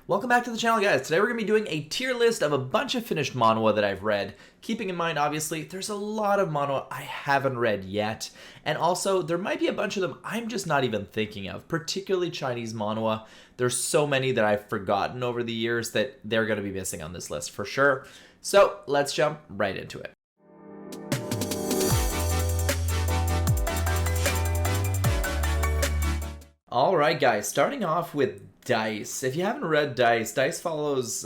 Welcome back to the channel, guys. Today we're going to be doing a tier list of a bunch of finished manhwa that I've read. Keeping in mind, obviously, there's a lot of manhwa I haven't read yet. And also, there might be a bunch of them I'm just not even thinking of, particularly Chinese manhwa. There's so many that I've forgotten over the years that they're going to be missing on this list for sure. So let's jump right into it. Alright guys, starting off with Dice. If you haven't read Dice, Dice follows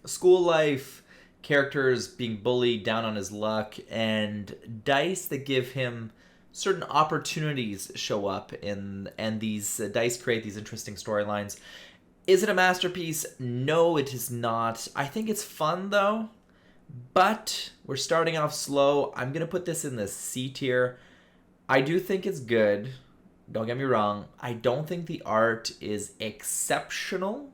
school life, characters being bullied, down on his luck, and dice that give him certain opportunities show up and these dice create these interesting storylines. Is it a masterpiece? No, it is not. I think it's fun though, but we're starting off slow. I'm going to put this in the C tier. I do think it's good. Don't get me wrong, I don't think the art is exceptional,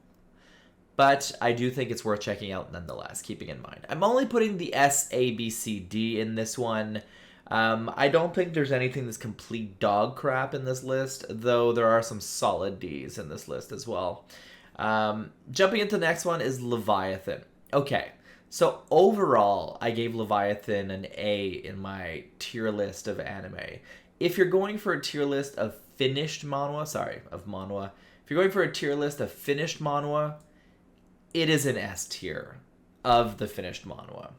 but I do think it's worth checking out nonetheless, keeping in mind. I'm only putting the S, A, B, C, D in this one. I don't think there's anything that's complete dog crap in this list, though there are some solid Ds in this list as well. Jumping into the next one is Leviathan. Okay, so overall, I gave Leviathan an A in my tier list of anime. If you're going for a tier list of finished manhwa, if you're going for a tier list of finished manhwa, it is an S tier of the finished manhwa.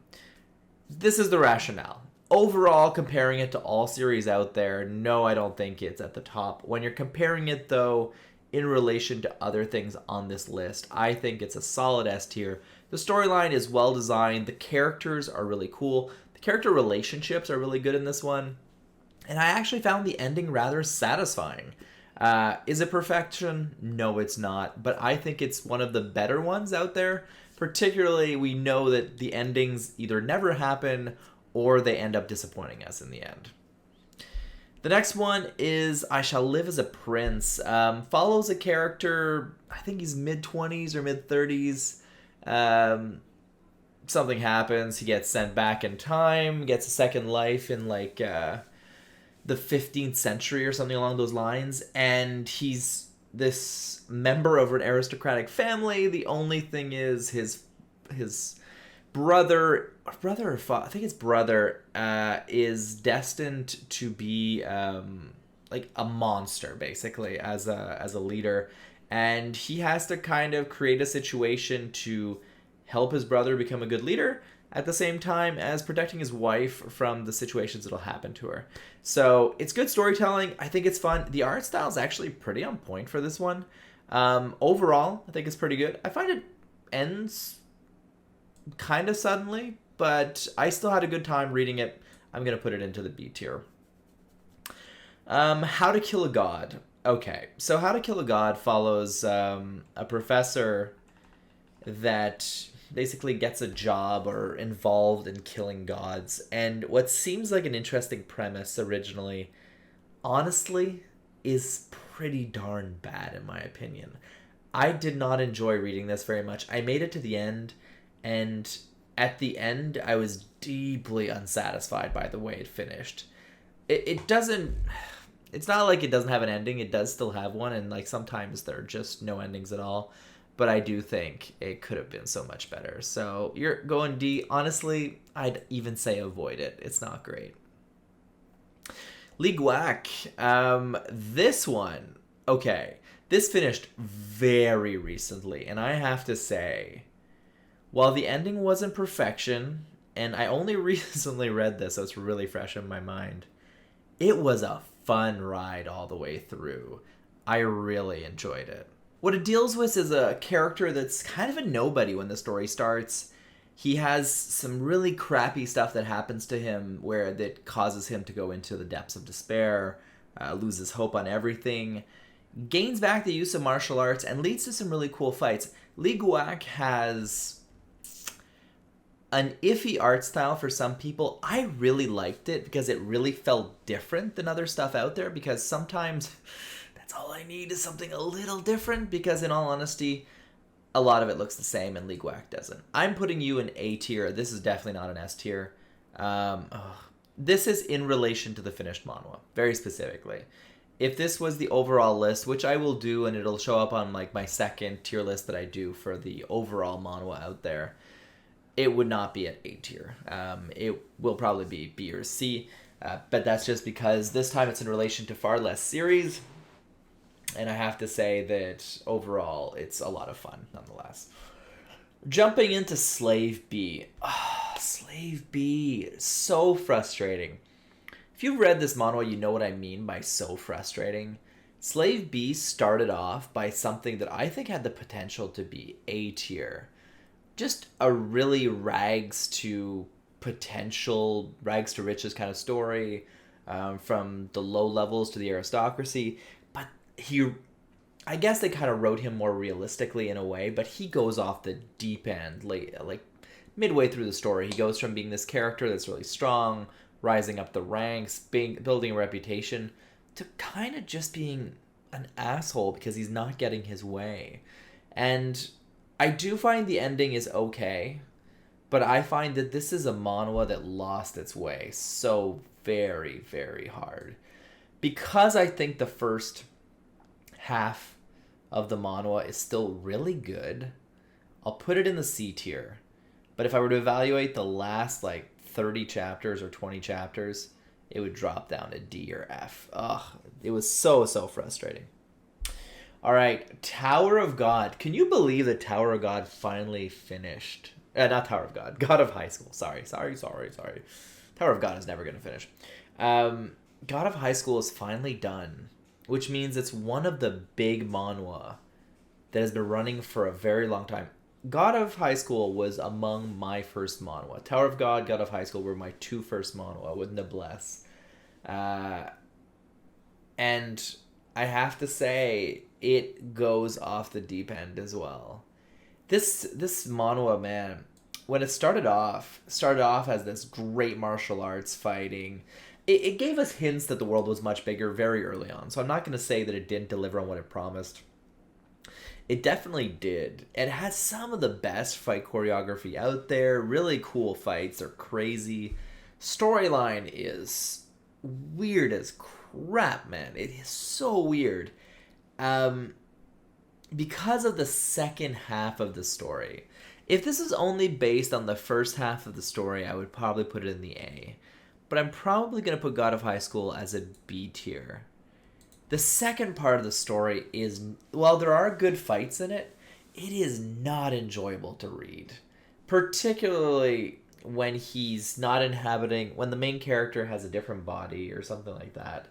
This is the rationale. Overall, comparing it to all series out there, no, I don't think it's at the top. When you're comparing it, though, in relation to other things on this list, I think it's a solid S tier. The storyline is well designed. The characters are really cool. The character relationships are really good in this one. And I actually found the ending rather satisfying. Is it perfection? No, it's not. But I think it's one of the better ones out there. Particularly, we know that the endings either never happen or they end up disappointing us in the end. The next one is I Shall Live as a Prince. Follows a character, I think he's mid-20s or mid-30s. Something happens. He gets sent back in time, gets a second life in like the 15th century or something along those lines, and he's this member of an aristocratic family. The only thing is his brother or father, I think his brother, is destined to be like a monster basically as a leader, and he has to kind of create a situation to help his brother become a good leader at the same time as protecting his wife from the situations that'll happen to her. So it's good storytelling. I think it's fun. The art style is actually pretty on point for this one. Overall, I think it's pretty good. I find it ends kind of suddenly, but I still had a good time reading it. I'm going to put it into the B tier. How to Kill a God. Okay, so How to Kill a God follows a professor that basically gets a job or involved in killing gods. And what seems like an interesting premise originally, honestly, is pretty darn bad in my opinion. I did not enjoy reading this very much. I made it to the end, and at the end, I was deeply unsatisfied by the way it finished. It doesn't... It's not like it doesn't have an ending. It does still have one, and like sometimes there are just no endings at all. But I do think it could have been so much better. So you're going D. Honestly, I'd even say avoid it. It's not great. Lee Guak. This one, okay. This finished very recently. And I have to say, while the ending wasn't perfection, and I only recently read this, so it's really fresh in my mind, it was a fun ride all the way through. I really enjoyed it. What it deals with is a character that's kind of a nobody when the story starts. He has some really crappy stuff that happens to him where that causes him to go into the depths of despair, loses hope on everything, gains back the use of martial arts, and leads to some really cool fights. Lee Guak has an iffy art style for some people. I really liked it because it really felt different than other stuff out there, because sometimes... all I need is something a little different, because in all honesty, a lot of it looks the same and Lee Guak doesn't. I'm putting you in A tier. This is definitely not an S tier. This is in relation to the finished manhwa, very specifically. if this was the overall list, which I will do, and it'll show up on like my second tier list that I do for the overall manhwa out there, it would not be at A tier. It will probably be B or C, but that's just because this time it's in relation to far less series, and I have to say that overall it's a lot of fun nonetheless. Jumping into Slave B. Slave B, so frustrating. If you've read this manhwa, you know what I mean by so frustrating. Slave B started off by something that I think had the potential to be A tier. Just a really rags to riches kind of story, from the low levels to the aristocracy. But I guess they kind of wrote him more realistically in a way, but he goes off the deep end, like midway through the story. He goes from being this character that's really strong, rising up the ranks, building a reputation, to kind of just being an asshole because he's not getting his way. And I do find the ending is okay, but I find that this is a manhwa that lost its way so very, very hard. Because I think the first half of the manhwa is still really good, I'll put it in the C tier. But if I were to evaluate the last like 30 chapters or 20 chapters, it would drop down to D or F. Ugh, it was so frustrating. All right, Tower of God. Can you believe that Tower of God finally finished? Not Tower of God, God of High School. Sorry. Tower of God is never going to finish. God of High School is finally done, which means it's one of the big manhwa that has been running for a very long time. God of High School was among my first manhwa. Tower of God, God of High School were my two first manhwa with Noblesse. And I have to say, it goes off the deep end as well. This manhwa, man, when it started off as this great martial arts fighting. It gave us hints that the world was much bigger very early on. So I'm not going to say that it didn't deliver on what it promised. It definitely did. It has some of the best fight choreography out there. Really cool fights. They're crazy. Storyline is weird as crap, man. It is so weird. Because of the second half of the story. If this is only based on the first half of the story, I would probably put it in the A. But I'm probably going to put God of High School as a B tier. The second part of the story is, while there are good fights in it, it is not enjoyable to read. Particularly when he's not when the main character has a different body or something like that.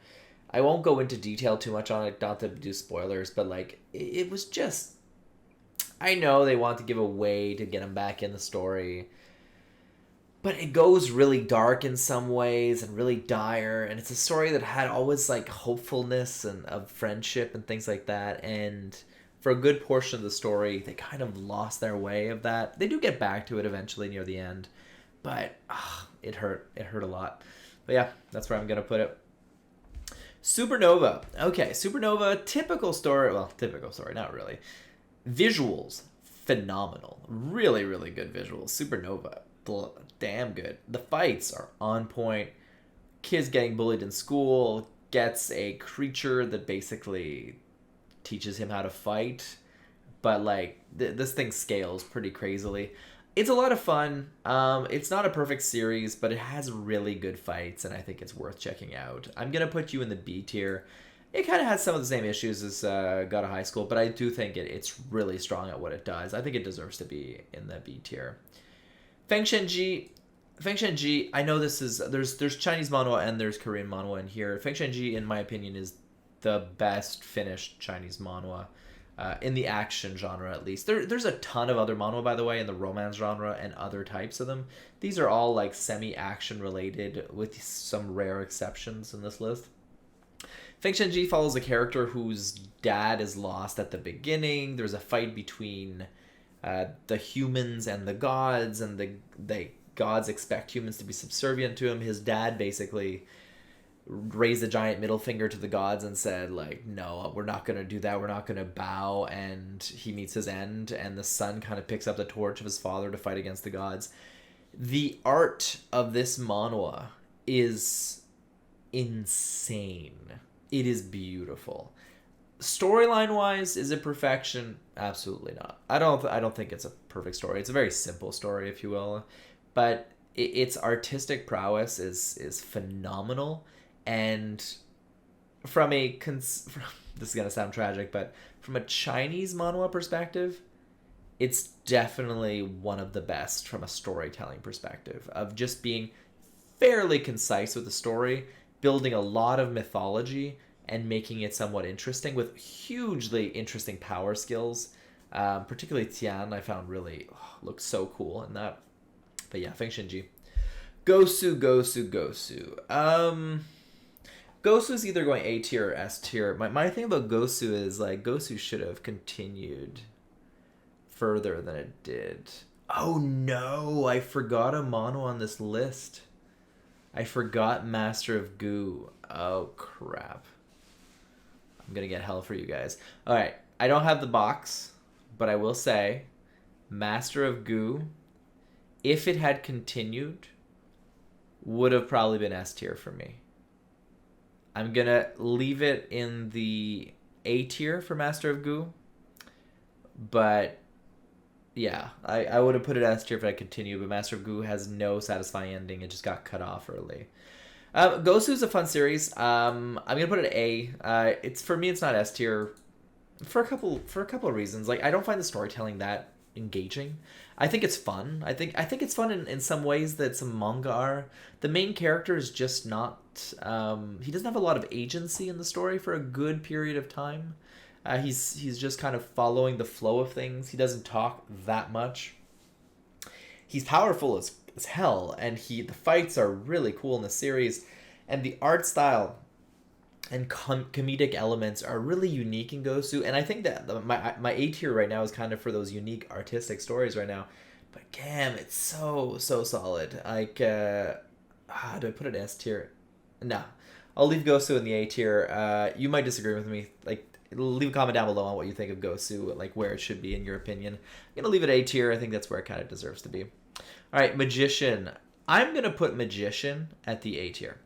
I won't go into detail too much on it, not to do spoilers, but like, it was just, I know they want to give a way to get him back in the story, but it goes really dark in some ways and really dire, and it's a story that had always like hopefulness and of friendship and things like that, and for a good portion of the story they kind of lost their way of that. They do get back to it eventually near the end, but it hurt a lot. But yeah, that's where I'm gonna put it. Supernova. Okay, Supernova, typical story, not really. Visuals, phenomenal. Really, really good visuals. Supernova, damn good. The fights are on point. Kids getting bullied in school, gets a creature that basically teaches him how to fight, but like this thing scales pretty crazily. It's a lot of fun. It's not a perfect series, but it has really good fights, and I think it's worth checking out. I'm gonna put you in the B tier. It kind of has some of the same issues as God of High School, but I do think it's really strong at what it does. I think it deserves to be in the B tier. Feng Shenji, I know this is, there's Chinese manhwa and there's Korean manhwa in here. Feng Shenji, in my opinion, is the best finished Chinese manhwa, in the action genre at least. There's a ton of other manhwa, by the way, in the romance genre and other types of them. These are all like semi-action related with some rare exceptions in this list. Feng Shenji follows a character whose dad is lost at the beginning. There's a fight between the humans and the gods, and the gods expect humans to be subservient to him. His dad basically raised a giant middle finger to the gods and said, like, no, we're not going to do that. We're not going to bow. And he meets his end, and the son kind of picks up the torch of his father to fight against the gods. The art of this manhwa is insane. It is beautiful. Storyline wise, is it perfection? Absolutely not. I don't think it's a perfect story. It's a very simple story, if you will, but its artistic prowess is phenomenal. And from this is gonna sound tragic, but from a Chinese manhwa perspective, it's definitely one of the best from a storytelling perspective of just being fairly concise with the story, building a lot of mythology and making it somewhat interesting with hugely interesting power skills. Particularly Tian, I found really looks so cool in that. But yeah, Feng Shinji. Gosu. Gosu is either going A tier or S tier. My thing about Gosu is like Gosu should have continued further than it did. Oh no, I forgot a mono on this list. I forgot Master of Goo. Oh crap. I'm gonna get hell for you guys. Alright, I don't have the box, but I will say Master of Goo, if it had continued, would have probably been S tier for me. I'm gonna leave it in the A tier for Master of Goo, but yeah, I would have put it S tier if I continued, but Master of Goo has no satisfying ending. It just got cut off early. Gosu is a fun series. I'm gonna put it at A. It's for me, it's not S tier for a couple of reasons. Like I don't find the storytelling that engaging. I think it's fun. I think it's fun in some ways that some manga are. The main character is just not. He doesn't have a lot of agency in the story for a good period of time. He's just kind of following the flow of things. He doesn't talk that much. He's powerful as hell, and the fights are really cool in the series, and the art style and comedic elements are really unique in Gosu. And I think that my A tier right now is kind of for those unique artistic stories right now. But damn, it's so solid. Like, do I put it S tier? No, I'll leave Gosu in the A tier. You might disagree with me. Like, leave a comment down below on what you think of Gosu, like where it should be in your opinion. I'm gonna leave it A tier. I think that's where it kind of deserves to be. All right, Magician. I'm gonna put Magician at the A tier.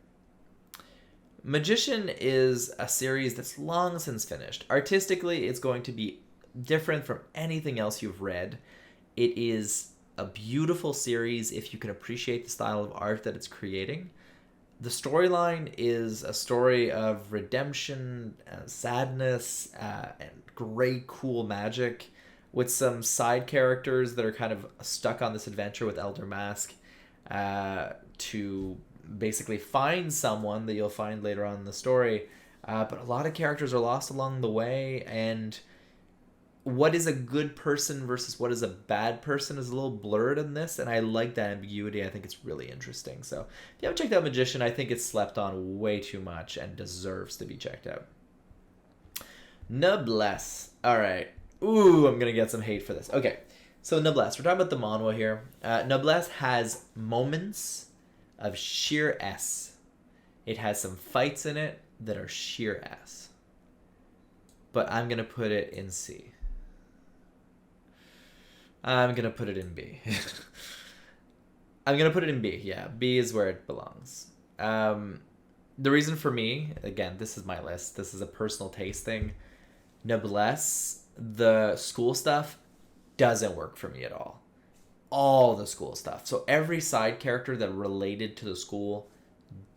Magician is a series that's long since finished. Artistically, it's going to be different from anything else you've read. It is a beautiful series if you can appreciate the style of art that it's creating. The storyline is a story of redemption, sadness, and great cool magic with some side characters that are kind of stuck on this adventure with Elder Mask to basically find someone that you'll find later on in the story. But a lot of characters are lost along the way, and what is a good person versus what is a bad person is a little blurred in this, and I like that ambiguity. I think it's really interesting. So if you haven't checked out Magician, I think it's slept on way too much and deserves to be checked out. Noblesse. All right. Ooh, I'm going to get some hate for this. Okay, so Noblesse. We're talking about the Manhwa here. Noblesse has moments of sheer S. It has some fights in it that are sheer S. But I'm going to put it in C. I'm going to put it in B. I'm going to put it in B. Yeah, B is where it belongs. The reason for me, again, this is my list. This is a personal taste thing. Noblesse, the school stuff, doesn't work for me at all. All the school stuff. So every side character that related to the school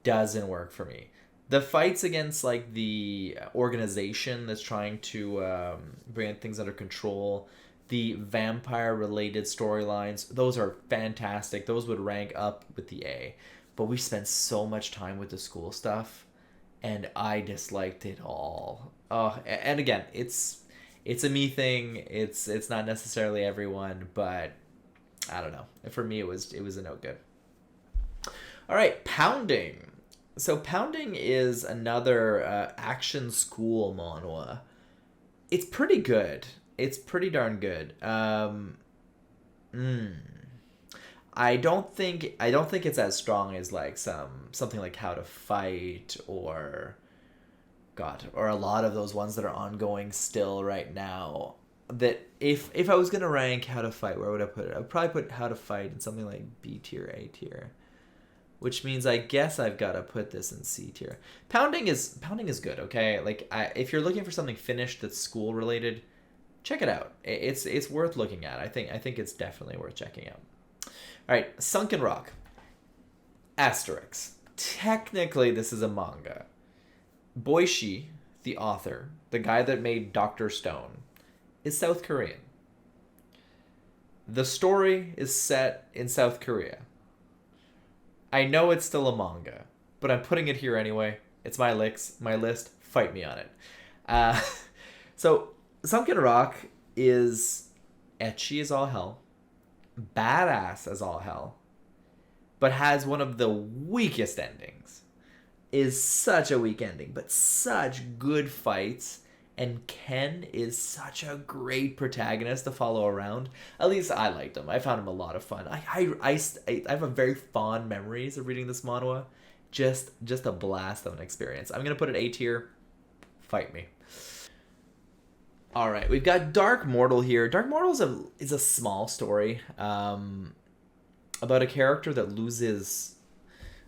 doesn't work for me. The fights against like the organization that's trying to bring things under control, the vampire related storylines, those are fantastic. Those would rank up with the A. But we spent so much time with the school stuff, and I disliked it all. And again, it's a me thing. It's not necessarily everyone, but I don't know. For me, it was a no good. All right, Pounding. So Pounding is another action school manhwa. It's pretty good. It's pretty darn good. I don't think it's as strong as like something like How to Fight or a lot of those ones that are ongoing still right now. That if I was gonna rank How to Fight, where would I put it? I would probably put How to Fight in something like B tier, A tier. which means I guess I've got to put this in C tier. Pounding is good, okay? Like if you're looking for something finished that's school related, check it out. It's worth looking at. I think it's definitely worth checking out. All right, Sunken Rock. Asterix. Technically, this is a manga. Boishi, the author, the guy that made Dr. Stone, is South Korean. The story is set in South Korea. I know it's still a manga, but I'm putting it here anyway. It's my list. Fight me on it. So, Sunken Rock is ecchi as all hell, badass as all hell, but has one of the weakest endings. Is such a weak ending, but such good fights. And Ken is such a great protagonist to follow around. At least I liked him. I found him a lot of fun. I have a very fond memories of reading this manhwa. Just a blast of an experience. I'm going to put it A tier. Fight me. All right, we've got Dark Mortal here. Dark Mortal is a small story about a character that loses...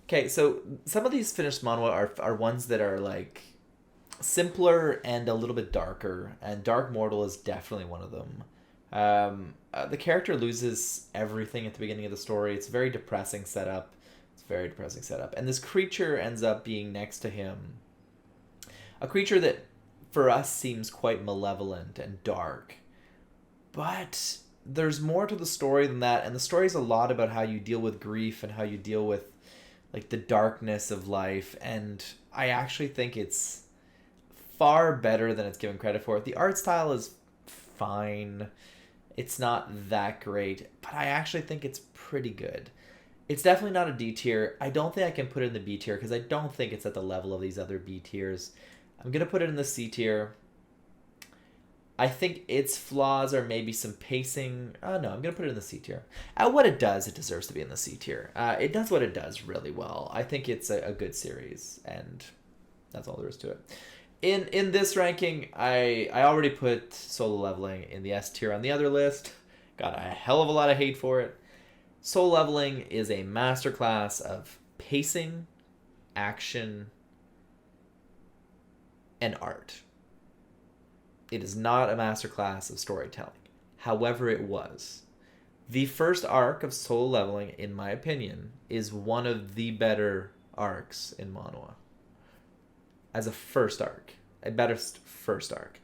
Okay, so some of these finished manhwa are ones that are like simpler and a little bit darker, and Dark Mortal is definitely one of them. The character loses everything at the beginning of the story. It's a very depressing setup. And this creature ends up being next to him. A creature that, for us, seems quite malevolent and dark. But there's more to the story than that, and the story is a lot about how you deal with grief and how you deal with like the darkness of life, and I actually think it's far better than it's given credit for. The art style is fine. It's not that great, but I actually think it's pretty good. It's definitely not a D tier. I don't think I can put it in the B tier because I don't think it's at the level of these other B tiers. I'm going to put it in the C tier. I think its flaws are maybe some pacing. No, I'm going to put it in the C tier. What it does, it deserves to be in the C tier. It does what it does really well. I think it's a good series, and that's all there is to it. In this ranking, I already put Solo Leveling in the S tier on the other list. Got a hell of a lot of hate for it. Solo Leveling is a masterclass of pacing, action, and art. It is not a masterclass of storytelling. However, it was. The first arc of Solo Leveling, in my opinion, is one of the better arcs in Manhwa. As a first arc. A better first arc.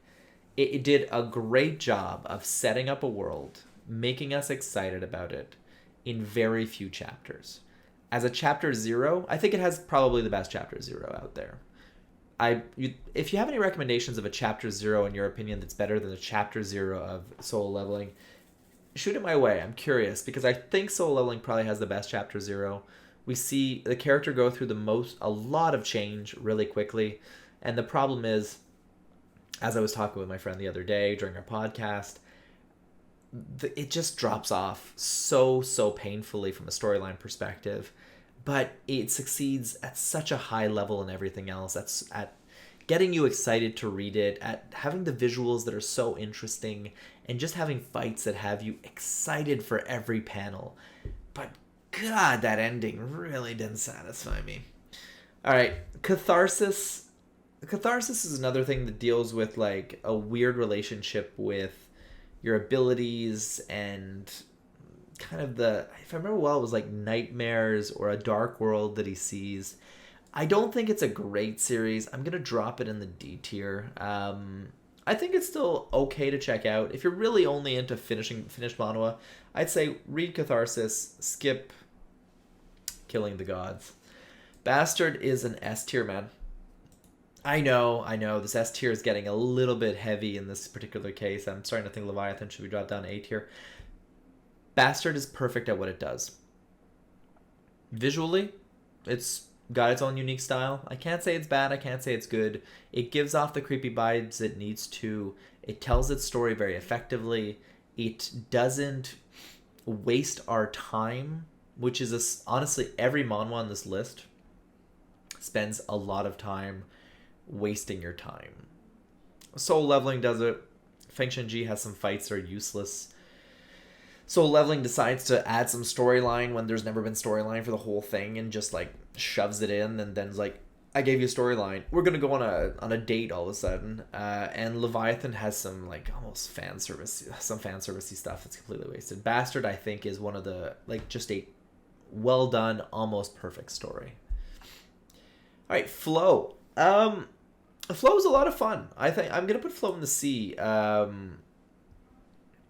It did a great job of setting up a world, making us excited about it in very few chapters. As a chapter 0, I think it has probably the best chapter 0 out there. If you have any recommendations of a chapter 0 in your opinion that's better than the chapter 0 of Solo Leveling, shoot it my way. I'm curious because I think Solo Leveling probably has the best chapter 0. We see the character go through a lot of change really quickly, and the problem is, as I was talking with my friend the other day during our podcast, it just drops off so painfully from a storyline perspective. But it succeeds at such a high level in everything else. At getting you excited to read it, at having the visuals that are so interesting, and just having fights that have you excited for every panel. But God, that ending really didn't satisfy me. All right, Catharsis. Catharsis is another thing that deals with like a weird relationship with your abilities and kind of if I remember well, it was like nightmares or a dark world that he sees. I don't think it's a great series. I'm going to drop it in the D tier. I think it's still okay to check out. If you're really only into finished manhwa, I'd say read Catharsis, skip Killing the Gods. Bastard is an S tier, man. I know, this S tier is getting a little bit heavy in this particular case. I'm starting to think Leviathan should be dropped down to A tier. Bastard is perfect at what it does. Visually, it's got its own unique style. I can't say it's bad, I can't say it's good. It gives off the creepy vibes it needs to. It tells its story very effectively. It doesn't waste our time, which is honestly every manhwa on this list spends a lot of time wasting your time. Soul Leveling does it. Feng Shenji has some fights that are useless. Solo Leveling decides to add some storyline when there's never been storyline for the whole thing, and just like shoves it in, and then's like, I gave you a storyline. We're gonna go on a date all of a sudden. And Leviathan has some like almost fan servicey stuff that's completely wasted. Bastard, I think, is one of the like just a well done, almost perfect story. All right, Flow. Flow is a lot of fun. I think I'm gonna put Flow in the C.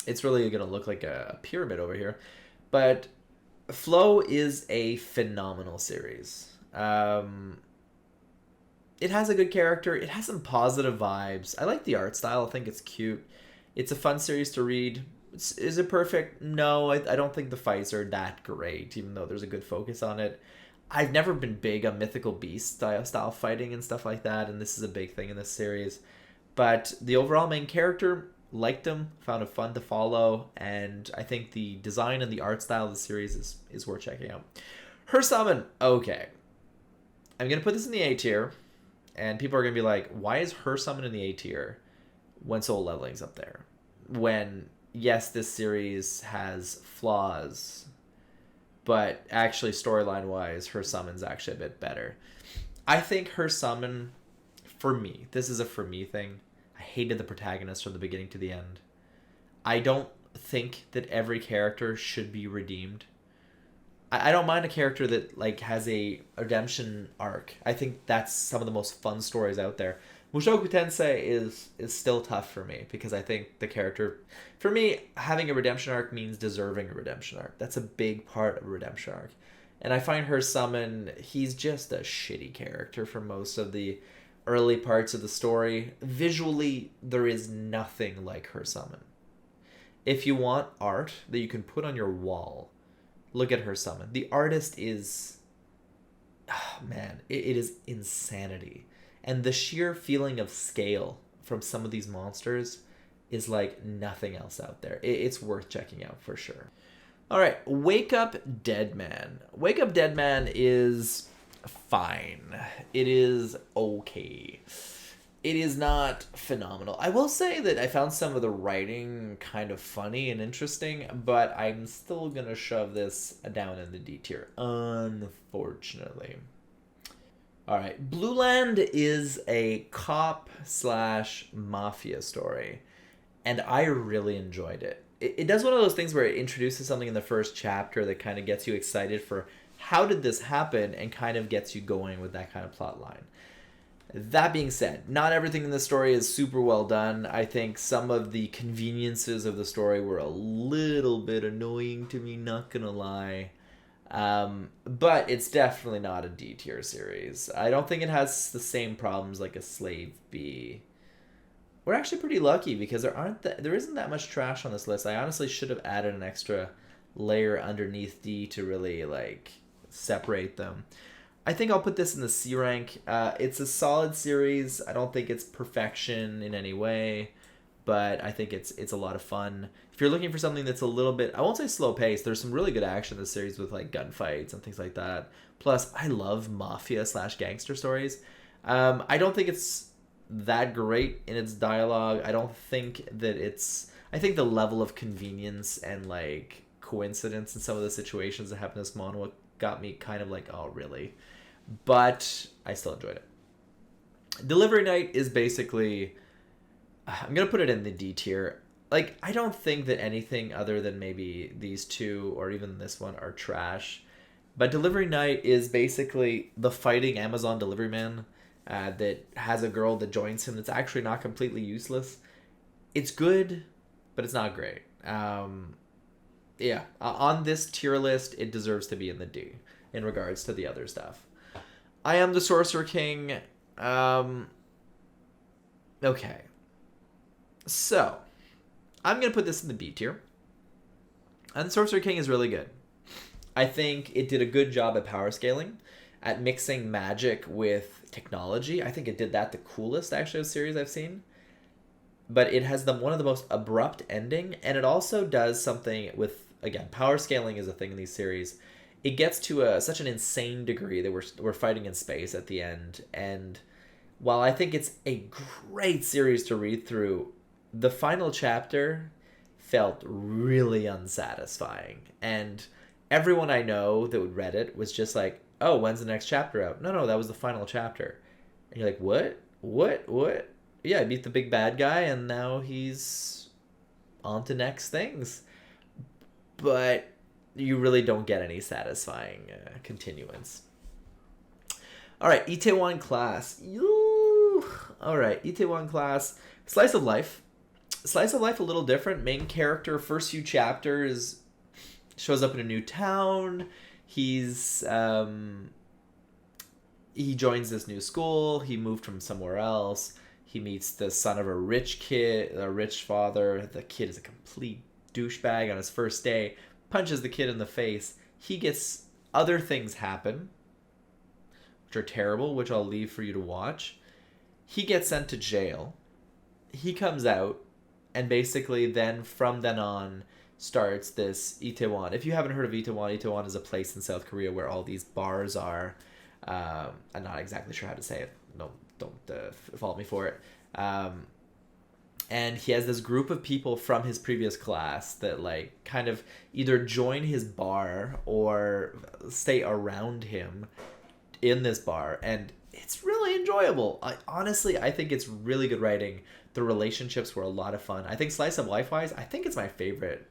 It's really gonna look like a pyramid over here, but Flow is a phenomenal series. It has a good character. It has some positive vibes. I like the art style. I think it's cute. It's a fun series to read. Is it perfect? No, I don't think the fights are that great, even though there's a good focus on it. I've never been big on mythical beast style fighting and stuff like that, and this is a big thing in this series. But the overall main character, liked him, found it fun to follow, and I think the design and the art style of the series is worth checking out. Her Summon, okay. I'm going to put this in the A tier, and people are going to be like, why is Her Summon in the A tier when Solo Leveling's up there? When, yes, this series has flaws, but actually storyline-wise, Her Summon's actually a bit better. I think Her Summon, for me, this is a for me thing. I hated the protagonist from the beginning to the end. I don't think that every character should be redeemed. I don't mind a character that like has a redemption arc. I think that's some of the most fun stories out there. Mushoku Tensei is still tough for me because I think the character, for me, having a redemption arc means deserving a redemption arc. That's a big part of a redemption arc. And I find Her Summon, he's just a shitty character for most of the early parts of the story. Visually, there is nothing like Her Summon. If you want art that you can put on your wall, look at Her Summon. The artist is, oh man, it is insanity. And the sheer feeling of scale from some of these monsters is like nothing else out there. It's worth checking out for sure. All right, Wake Up Dead Man. Wake Up Dead Man is fine. It is okay. It is not phenomenal. I will say that I found some of the writing kind of funny and interesting, but I'm still going to shove this down in the D tier, unfortunately. All right, Blue Land is a cop/mafia story, and I really enjoyed it. It does one of those things where it introduces something in the first chapter that kind of gets you excited for how did this happen and kind of gets you going with that kind of plot line. That being said, not everything in the story is super well done. I think some of the conveniences of the story were a little bit annoying to me, not gonna lie. But it's definitely not a D tier series. I don't think it has the same problems like a Slave B. We're actually pretty lucky because there isn't that much trash on this list. I honestly should have added an extra layer underneath D to really like separate them. I think I'll put this in the C rank. It's a solid series. I don't think it's perfection in any way, but I think it's a lot of fun. If you're looking for something that's a little bit, I won't say slow paced, there's some really good action in the series with like gunfights and things like that. Plus, I love mafia/gangster stories. I don't think it's that great in its dialogue. I don't think that I think the level of convenience and like coincidence in some of the situations that happen in this manhwa got me kind of like, oh really? But I still enjoyed it. Delivery Night is basically, I'm gonna put it in the D tier. Like, I don't think that anything other than maybe these two or even this one are trash. But Delivery Night is basically the fighting Amazon delivery man that has a girl that joins him that's actually not completely useless. It's good, but it's not great. Yeah, on this tier list, it deserves to be in the D in regards to the other stuff. I Am the Sorcerer King. Okay. So, I'm going to put this in the B tier. And Sorcerer King is really good. I think it did a good job at power scaling, at mixing magic with technology. I think it did that the coolest, actually, of series I've seen. But it has one of the most abrupt ending, and it also does something with, again, power scaling is a thing in these series. It gets to such an insane degree that we're fighting in space at the end. And while I think it's a great series to read through, the final chapter felt really unsatisfying. And everyone I know that would read it was just like, oh, when's the next chapter out? No, no, that was the final chapter. And you're like, what? What? Yeah, I beat the big bad guy, and now he's on to next things. But you really don't get any satisfying continuance. All right, Itaewon Class. All right, Itaewon Class. Slice of life. Slice of life a little different. Main character, first few chapters, shows up in a new town. He joins this new school. He moved from somewhere else. He meets the son of a rich kid, a rich father. The kid is a complete douchebag on his first day. Punches the kid in the face. He gets other things happen, which are terrible, which I'll leave for you to watch. He gets sent to jail. He comes out, and basically then from then on starts this Itaewon. If you haven't heard of Itaewon, Itaewon is a place in South Korea where all these bars are. I'm not exactly sure how to say it. No, don't fault me for it. And he has this group of people from his previous class that like kind of either join his bar or stay around him in this bar, and it's really enjoyable. I think it's really good writing. The relationships were a lot of fun. I think slice of life wise, I think it's my favorite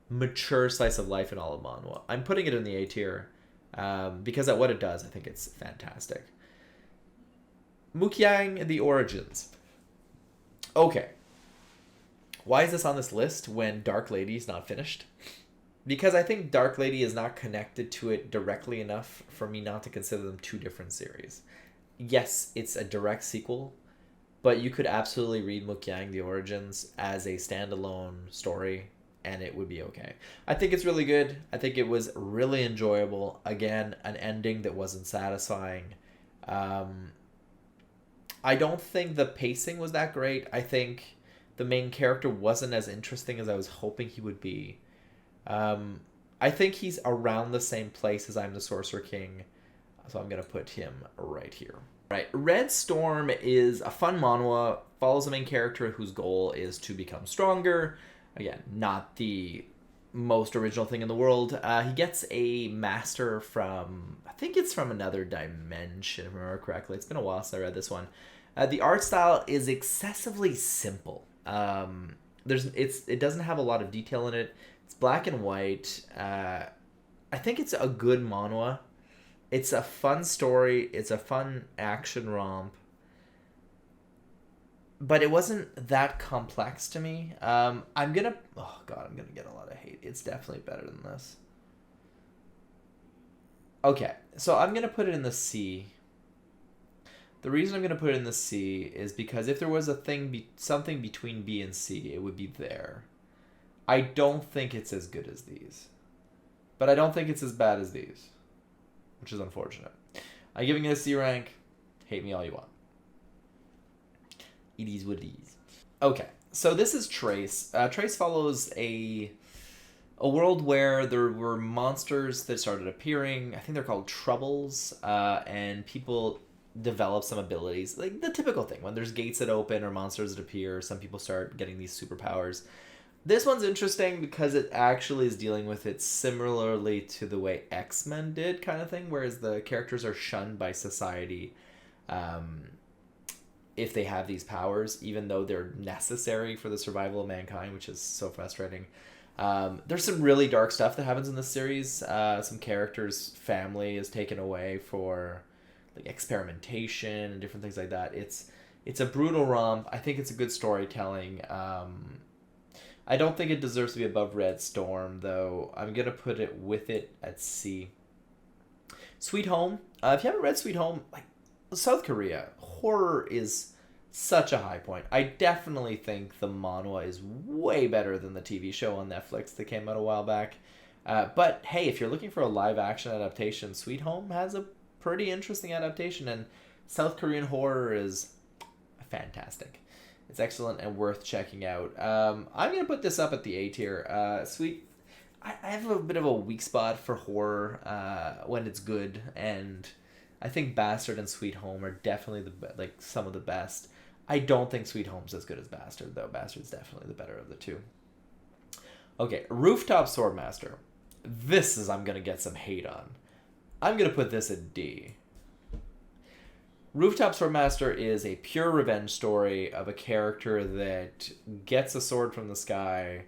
mature slice of life in all of Manhwa. I'm putting it in the A tier because at what it does, I think it's fantastic. Mukyang, The Origins. Okay. Why is this on this list when Dark Lady is not finished? Because I think Dark Lady is not connected to it directly enough for me not to consider them two different series. Yes, it's a direct sequel, but you could absolutely read Mukyang, The Origins as a standalone story, and it would be okay. I think it's really good. I think it was really enjoyable. Again, an ending that wasn't satisfying. I don't think the pacing was that great. I think the main character wasn't as interesting as I was hoping he would be. I think he's around the same place as I'm the Sorcerer King, so I'm going to put him right here. Right, Red Storm is a fun manhwa, follows the main character whose goal is to become stronger. Again, not the most original thing in the world. He gets a master from, I think it's from another dimension, if I remember correctly. It's been a while since I read this one. The art style is excessively simple. It doesn't have a lot of detail in it. It's black and white. I think it's a good manhwa. It's a fun story. It's a fun action romp. But it wasn't that complex to me. I'm gonna get a lot of hate. It's definitely better than this. Okay, so I'm gonna put it in the C. The reason I'm gonna put it in the C is because if there was something between B and C, it would be there. I don't think it's as good as these, but I don't think it's as bad as these, which is unfortunate. I'm giving it a C rank. Hate me all you want. It is what it is. Okay, so this is Trace. Trace follows a world where there were monsters that started appearing. I think they're called troubles, and people develop some abilities. Like the typical thing. When there's gates that open or monsters that appear, some people start getting these superpowers. This one's interesting because it actually is dealing with it similarly to the way X-Men did, kind of thing, whereas the characters are shunned by society if they have these powers, even though they're necessary for the survival of mankind, which is so frustrating. There's some really dark stuff that happens in this series. Some characters' family is taken away for like experimentation and different things like that. It's a brutal romp. I think it's a good storytelling. I don't think it deserves to be above Red Storm, though. I'm going to put it with it at C. Sweet Home. If you haven't read Sweet Home, like South Korea, horror is such a high point. I definitely think the manhwa is way better than the TV show on Netflix that came out a while back. But hey, if you're looking for a live action adaptation, Sweet Home has a pretty interesting adaptation, and South Korean horror is fantastic. It's excellent and worth checking out. I'm going to put this up at the A tier. I have a bit of a weak spot for horror when it's good, and I think Bastard and Sweet Home are definitely some of the best. I don't think Sweet Home's as good as Bastard, though. Bastard's definitely the better of the two. Okay, Rooftop Swordmaster. This is I'm gonna get some hate on. I'm gonna put this at D. Rooftop Swordmaster is a pure revenge story of a character that gets a sword from the sky,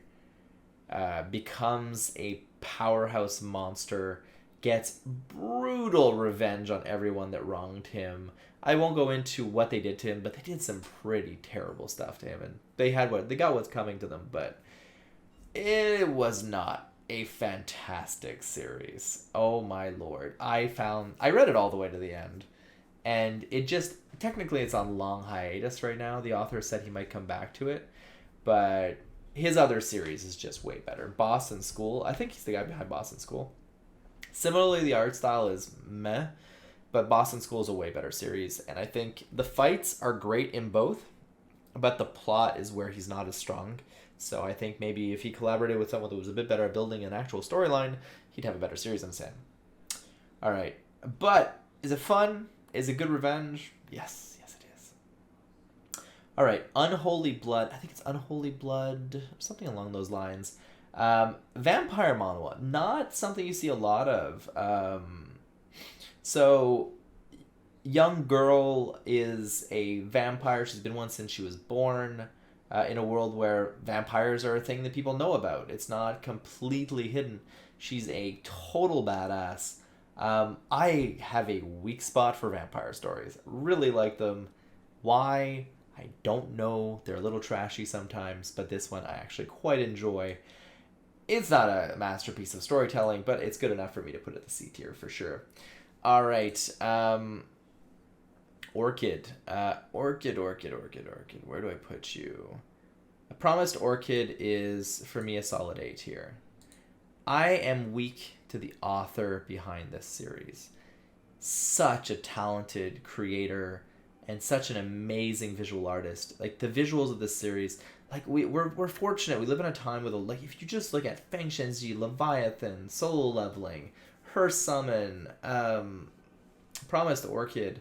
becomes a powerhouse monster, gets brutal revenge on everyone that wronged him. I won't go into what they did to him, but they did some pretty terrible stuff to him, and they got what's coming to them, but it was not a fantastic series. Oh my lord. I read it all the way to the end. And it just, technically it's on long hiatus right now. The author said he might come back to it. But his other series is just way better. Boston School, I think he's the guy behind Boston School. Similarly, the art style is meh. But Boston School is a way better series. And I think the fights are great in both. But the plot is where he's not as strong. So I think maybe if he collaborated with someone that was a bit better at building an actual storyline, he'd have a better series, I'm saying. Alright. But, is it fun? Is it good revenge? Yes, yes it is. Alright, Unholy Blood. I think it's Unholy Blood, something along those lines. Vampire Manhwa. Not something you see a lot of. So, young girl is a vampire. She's been one since she was born. In a world where vampires are a thing that people know about. It's not completely hidden. She's a total badass. I have a weak spot for vampire stories. Really like them. Why? I don't know. They're a little trashy sometimes, but this one I actually quite enjoy. It's not a masterpiece of storytelling, but it's good enough for me to put it at the C tier for sure. Alright, Orchid. Orchid. Where do I put you? A Promised Orchid is, for me, a solid A tier. I am weak to the author behind this series. Such a talented creator and such an amazing visual artist. Like, the visuals of this series, like, we're fortunate. We live in a time with, like, if you just look at Feng Shenzi, Leviathan, Solo Leveling, Her Summon, Promised Orchid,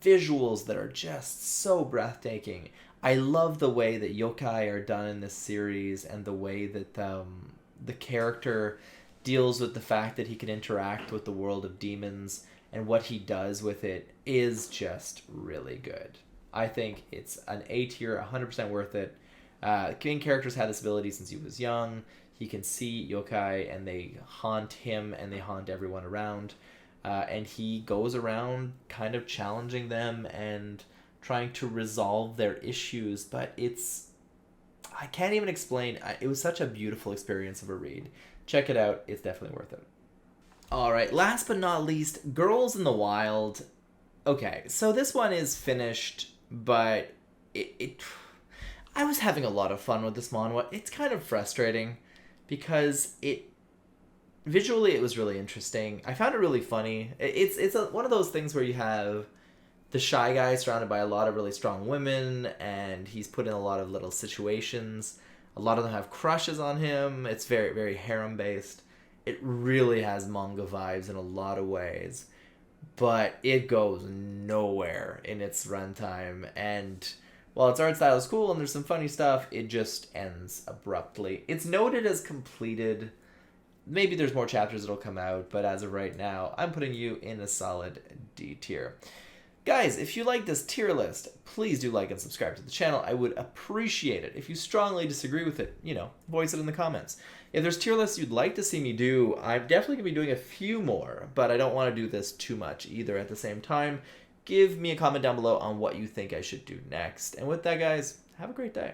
visuals that are just so breathtaking. I love the way that yokai are done in this series and the way that the character deals with the fact that he can interact with the world of demons, and what he does with it is just really good. I think it's an A tier, 100% worth it. The main character's had this ability since he was young. He can see yokai and they haunt him and they haunt everyone around. And he goes around kind of challenging them and trying to resolve their issues, but I can't even explain. It was such a beautiful experience of a read. Check it out. It's definitely worth it. Alright, last but not least, Girls in the Wild. Okay, so this one is finished, but I was having a lot of fun with this manhwa. It's kind of frustrating because visually it was really interesting. I found it really funny. It's one of those things where you have the shy guy surrounded by a lot of really strong women, and he's put in a lot of little situations. A lot of them have crushes on him. It's very, very harem-based. It really has manga vibes in a lot of ways, but it goes nowhere in its runtime. And while its art style is cool and there's some funny stuff, it just ends abruptly. It's noted as completed. Maybe there's more chapters that'll come out, but as of right now, I'm putting you in a solid D tier. Guys, if you like this tier list, please do like and subscribe to the channel. I would appreciate it. If you strongly disagree with it, voice it in the comments. If there's tier lists you'd like to see me do, I'm definitely going to be doing a few more, but I don't want to do this too much either at the same time. Give me a comment down below on what you think I should do next. And with that, guys, have a great day.